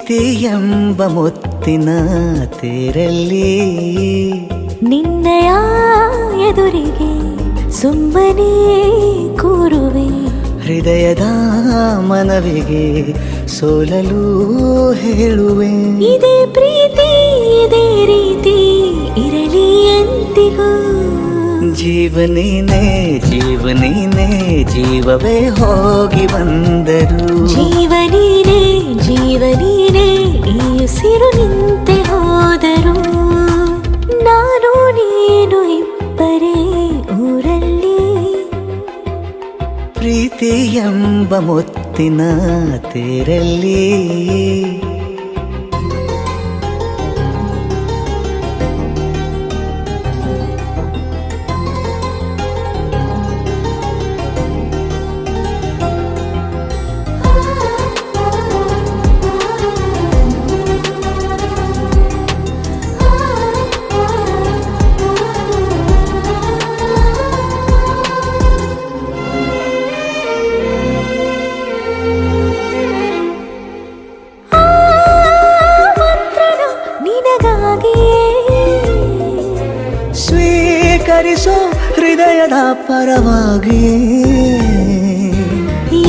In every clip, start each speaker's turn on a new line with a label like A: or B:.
A: ಪ್ರೀತಿ ಎಂಬ ಮುತ್ತಿನ ತೇರಲ್ಲಿ
B: ನಿನ್ನಯ ಎದುರಿಗೆ ಸುಮ್ಮನೆ ಕೂರುವೆ.
A: ಹೃದಯದ ಮನವಿಗೆ ಸೋಲಲು ಹೇಳುವೆ.
B: ಇದೇ ಪ್ರೀತಿ ಇದೇ ರೀತಿ ಇರಲಿ ಎಂದಿಗೂ.
A: ಜೀವನೇನೆ ಜೀವನೇನೆ ಜೀವವೇ ಹೋಗಿ ಬಂದರು.
B: ಜೀವನೀನೇ ಜೀವನೀನೇ ಈ ಉಸಿರು ನಿಂತೆ ಹೋದರು. ನಾನು ನೀನು ಇಬ್ಬರೇ ಊರಲ್ಲಿ.
A: ಪ್ರೀತಿ ಎಂಬ ಮುತ್ತಿನ ತೇರಲ್ಲಿ ಸ್ವೀಕರಿಸೋ ಹೃದಯದ ಪರವಾಗಿ.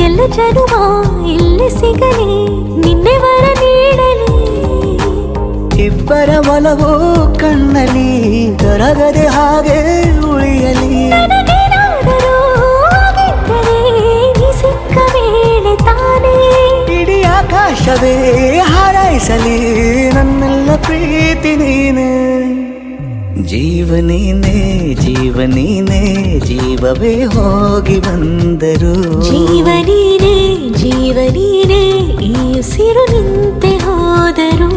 B: ಎಲ್ಲ ಜನುಮ ಇಲ್ಲಿ ಸಿಗಲಿ ನಿನ್ನೆ ವರ ನೀಡಲಿ.
A: ಇಬ್ಬರ ಒಲವು ಕಣ್ಣಲ್ಲಿ ಕರಗದೆ ಹಾಗೆ ಉಳಿಯಲಿ.
B: ಸಿಕ್ಕ ವೇಳೆ ತಾನೇ
A: ಇಡೀ ಆಕಾಶವೇ ಹಾರೈಸಲಿ ನನ್ನೆಲ್ಲ ಪ್ರೀತಿ ನೀನೆ. ಜೀವನೇನೆ ಜೀವನೇನೆ ಜೀವವೇ ಹೋಗಿ ಬಂದರು.
B: ಜೀವನೀನೇ ಜೀವನೀನೇ ಈ ಉಸಿರು ನಿಂತೆ ಹೋದರು.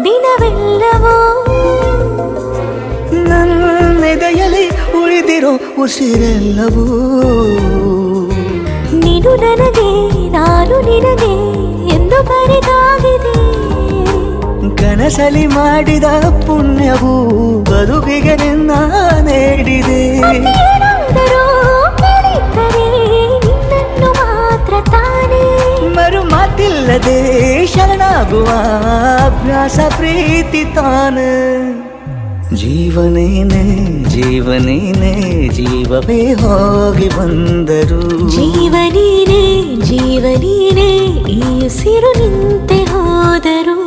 B: ದಿನವೆಲ್ಲವೋ
A: ನನ್ನೆದೆಯಲ್ಲಿ ಉಳಿದಿರೋ ಉಸಿರೆಲ್ಲವೂ
B: ನೀನು ನನಗೆ ನಾನು ನಿನಗೆ ಎಂದು ಬರೆದಾಗಿದೆ.
A: ಕನಸಲಿ ಮಾಡಿದ ಪುಣ್ಯವು ಬದುಕಿಗೆ ನಿನ್ನ ನೀಡಿದೆ.
B: ನಿನ್ನನ್ನು ಮಾತ್ರ ತಾನೇ
A: ಮರು ಮಾತಿಲ್ಲದೆ ಶರಣಾಗುವ ಅಭ್ಯಾಸ ಪ್ರೀತಿ ತಾನ. ಜೀವನೇನೆ ಜೀವನೇನೆ ಜೀವವೇ ಹೋಗಿ ಬಂದರು.
B: ಜೀವನೀನೇ ಜೀವನೀನೇ ಈ ಉಸಿರು ನಿಂತೆ ಹೋದರು.